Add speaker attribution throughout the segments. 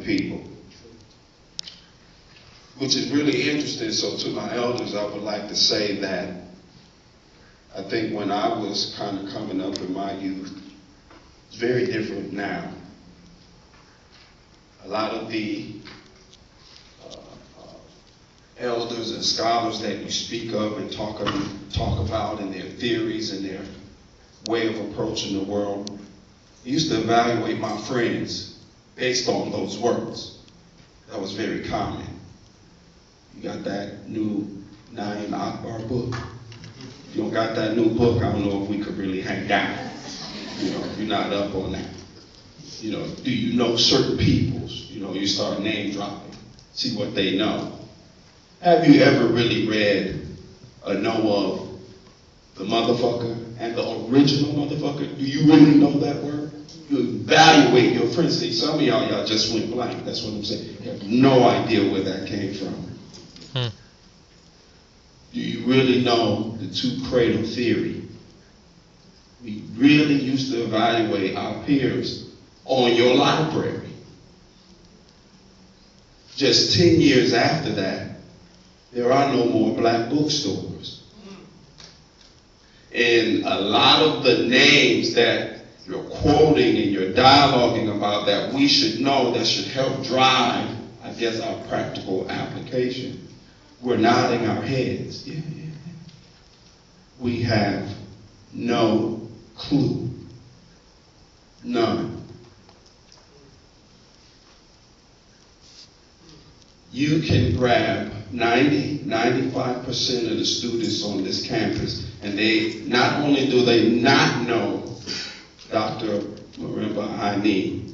Speaker 1: people, which is really interesting. So to my elders, I would like to say that I think when I was kind of coming up in my youth, it's very different now. A lot of the elders and scholars that you speak of and talk about and their theories and their way of approaching the world, I used to evaluate my friends based on those words. That was very common. You got that new Naim Akbar book. If you don't got that new book, I don't know if we could really hang out. If you're not up on that. Do you know certain peoples? You start name dropping, see what they know. Have you ever really read or know of the motherfucker and the original motherfucker? Do you really know that word? You evaluate your friends. See, some of y'all just went blank. That's what I'm saying. You have no idea where that came from. Do you really know the two-cradle theory? We really used to evaluate our peers on your library. Just 10 years after that, there are no more black bookstores. And a lot of the names that you're quoting and you're dialoguing about that we should know, that should help drive, I guess, our practical application, we're nodding our heads. Yeah. We have no clue. None. You can grab 90-95% of the students on this campus, and they not only do they not know Dr. Marimba Ani,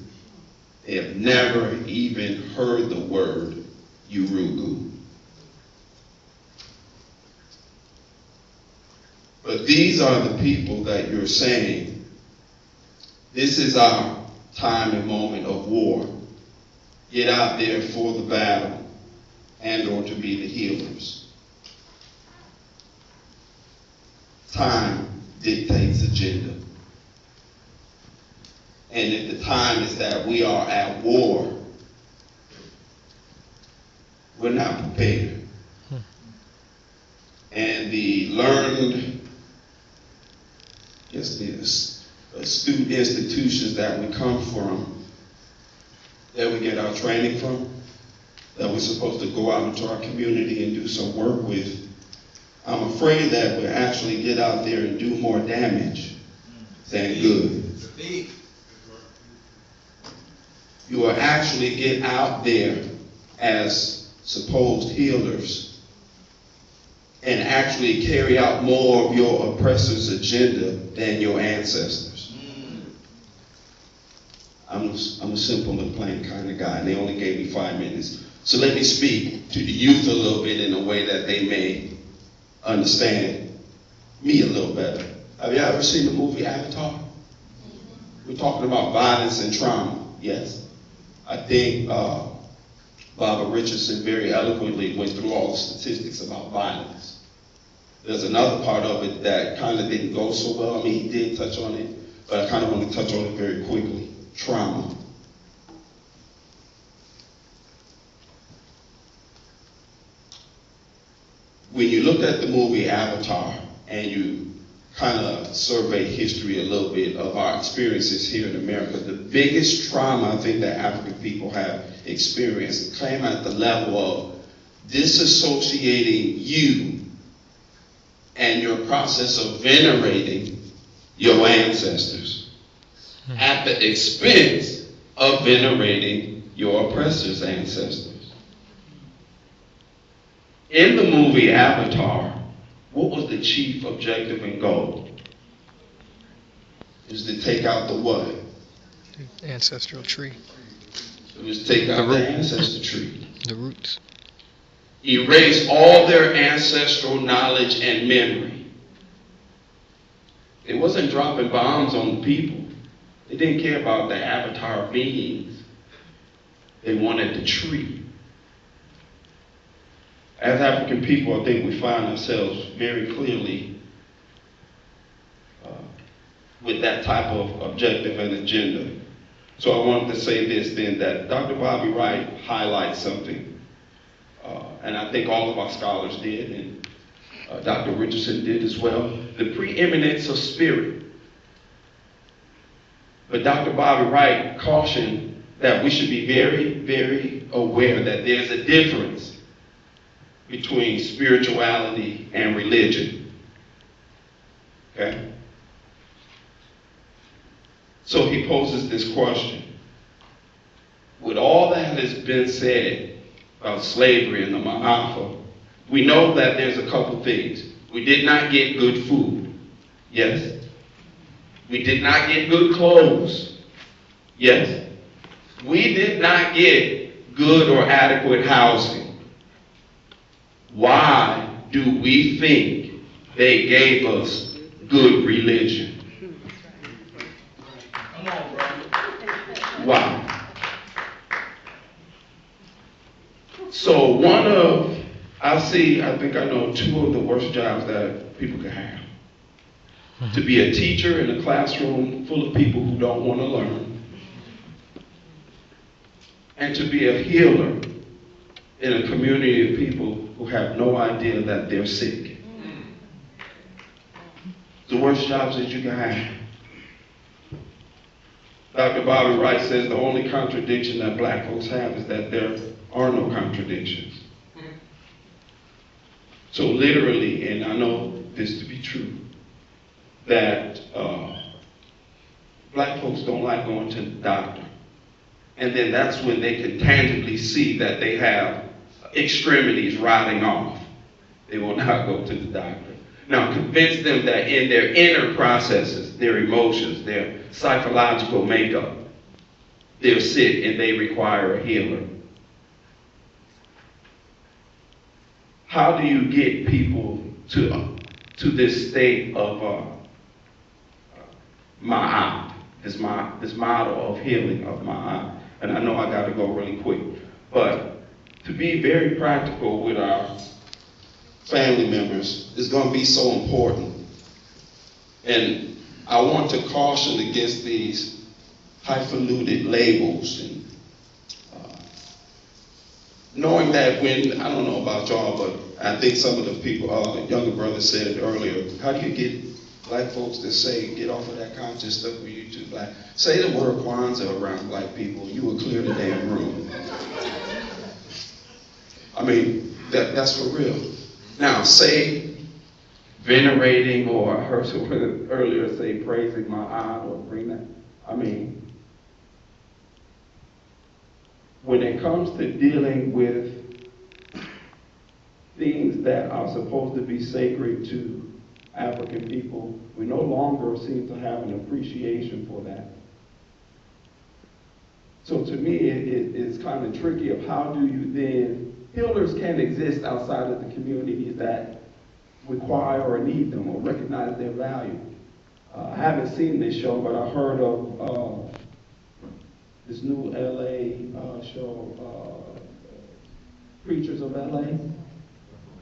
Speaker 1: they have never even heard the word Urugu. But these are the people that you're saying, this is our time and moment of war. Get out there for the battle and or to be the healers. Time dictates agenda. And if the time is that we are at war, we're not prepared. And the learned, the student institutions that we come from, that we get our training from, that we're supposed to go out into our community and do some work with, I'm afraid that we'll actually get out there and do more damage than good. You will actually get out there as supposed healers and actually carry out more of your oppressor's agenda than your ancestors. I'm a simple and plain kind of guy, and they only gave me 5 minutes. So let me speak to the youth a little bit in a way that they may understand me a little better. Have you ever seen the movie Avatar? We're talking about violence and trauma, yes. I think Barbara Richardson very eloquently went through all the statistics about violence. There's another part of it that kind of didn't go so well. I mean, he did touch on it, but I kind of want to touch on it very quickly. Trauma. When you look at the movie Avatar and you kind of survey history a little bit of our experiences here in America, the biggest trauma I think that African people have experienced came at the level of disassociating you and your process of venerating your ancestors at the expense of venerating your oppressor's ancestors. In the movie Avatar, what was the chief objective and goal? It was to take out the what?
Speaker 2: The ancestral tree.
Speaker 1: It was to take out the ancestral tree.
Speaker 2: The roots.
Speaker 1: Erase all their ancestral knowledge and memory. It wasn't dropping bombs on the people. They didn't care about the avatar beings. They wanted the tree. As African people, I think we find ourselves very clearly with that type of objective and agenda. So I wanted to say this then, that Dr. Bobby Wright highlights something, and I think all of our scholars did, and Dr. Richardson did as well, the preeminence of spirit. But Dr. Bobby Wright cautioned that we should be very, very aware that there's a difference between spirituality and religion. Okay? So he poses this question. With all that has been said about slavery and the Ma'afa, we know that there's a couple things. We did not get good food. Yes. We did not get good clothes. Yes. We did not get good or adequate housing. Why do we think they gave us good religion? Come on, brother. Why? So I think I know two of the worst jobs that people can have. To be a teacher in a classroom full of people who don't want to learn, and to be a healer in a community of people who have no idea that they're sick. The worst jobs that you can have. Dr. Bobby Wright says the only contradiction that black folks have is that there are no contradictions. So literally, and I know this to be true, that black folks don't like going to the doctor. And then that's when they can tangibly see that they have extremities rotting off. They will not go to the doctor. Now, convince them that in their inner processes, their emotions, their psychological makeup, they're sick and they require a healer. How do you get people to this state of ma'at, this model of healing of ma'at? And I know I got to go really quick, but to be very practical with our family members is going to be so important. And I want to caution against these highfalutin labels and knowing that when, I don't know about y'all, but I think some of the people, younger brothers said it earlier, how do you get black folks to say, get off of that conscious stuff where you too black? Say the word Kwanzaa around black people, you will clear the damn room. I mean, that's for real. Now, say venerating, or I heard someone earlier say praising Ma'at, or bring that. I mean, when it comes to dealing with things that are supposed to be sacred to African people, we no longer seem to have an appreciation for that. So to me, it's kind of tricky of how do you then, healers can't exist outside of the communities that require or need them or recognize their value. I haven't seen this show, but I heard of this new LA show, Preachers of LA.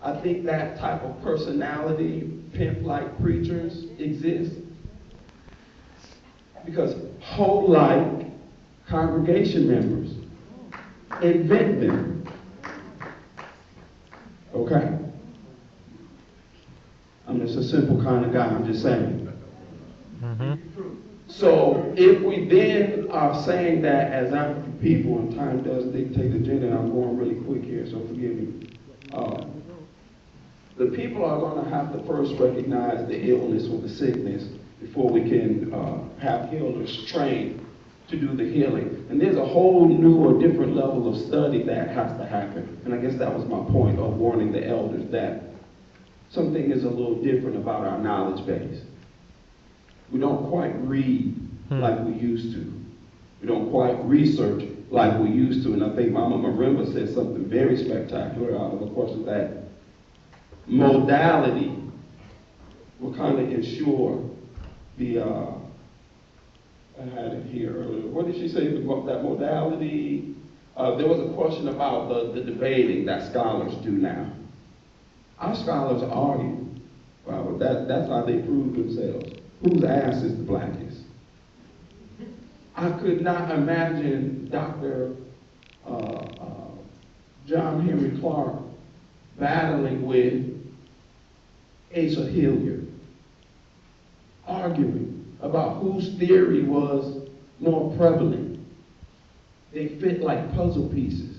Speaker 1: I think that type of personality, pimp-like preachers exist because whole-like congregation members invent them. Okay? I'm just a simple kind of guy, I'm just saying. Mm-hmm. So if we then are saying that as African people, and time does dictate the agenda, and I'm going really quick here, so forgive me. The people are going to have to first recognize the illness or the sickness before we can have healers trained to do the healing. And there's a whole new or different level of study that has to happen. And I guess that was my point of warning the elders that something is a little different about our knowledge base. We don't quite read like we used to. We don't quite research like we used to. And I think Mama Marimba said something very spectacular out of the question that modality will kind of ensure the, I had it here earlier. What did she say that modality? There was a question about the debating that scholars do now. Our scholars argue. That's how they prove themselves. Whose ass is the blackest?
Speaker 3: I could not imagine Dr. John Henry Clark battling with Asa Hilliard, arguing about whose theory was more prevalent. They fit like puzzle pieces.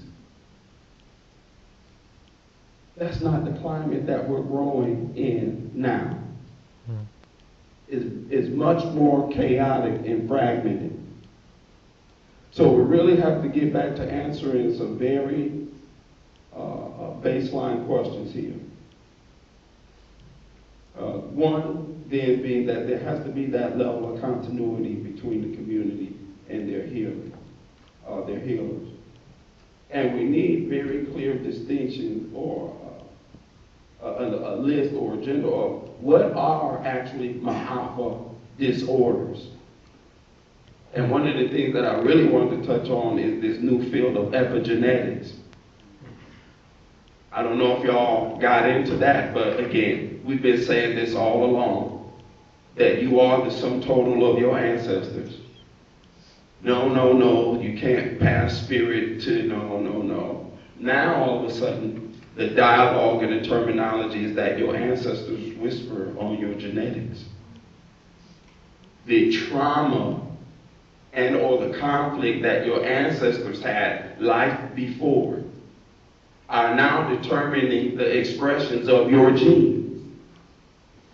Speaker 3: That's not the climate that we're growing in now. It's much more chaotic and fragmented. So we really have to get back to answering some very baseline questions here. One then being that there has to be that level of continuity between the community and their healers. And we need very clear distinction or a list or agenda of what are actually Ma'afa disorders. And one of the things that I really wanted to touch on is this new field of epigenetics. I don't know if y'all got into that, but again, we've been saying this all along, that you are the sum total of your ancestors. No, you can't pass spirit to no. Now all of a sudden, the dialogue and the terminology is that your ancestors whisper on your genetics. The trauma and or the conflict that your ancestors had life before are now determining the expressions of your genes.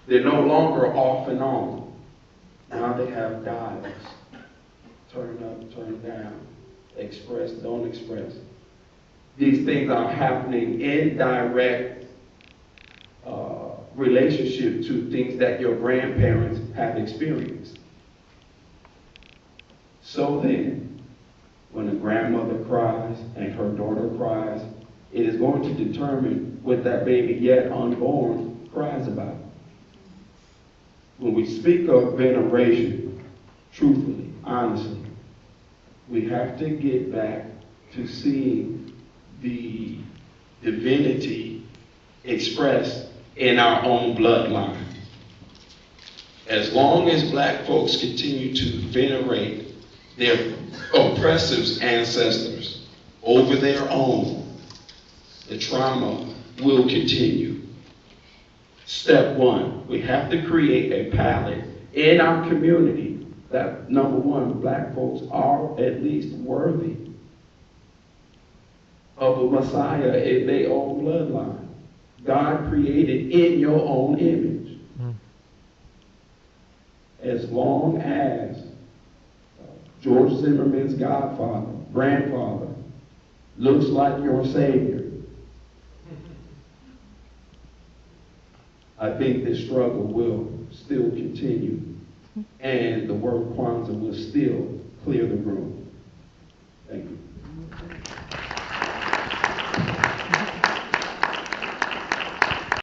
Speaker 3: They're no longer off and on. Now they have dials. Turn up, turn down, express, don't express. These things are happening in direct relationship to things that your grandparents have experienced. So then, when a grandmother cries and her daughter cries, it is going to determine what that baby yet unborn cries about. When we speak of veneration, truthfully, honestly, we have to get back to seeing the divinity expressed in our own bloodline. As long as black folks continue to venerate their oppressive ancestors over their own, the trauma will continue. Step one, we have to create a palette in our community that, number one, black folks are at least worthy of a Messiah in their own bloodline. God created in your own image. As long as George Zimmerman's grandfather, looks like your Savior, I think this struggle will still continue, and the word Kwanzaa will still clear the room. Thank you.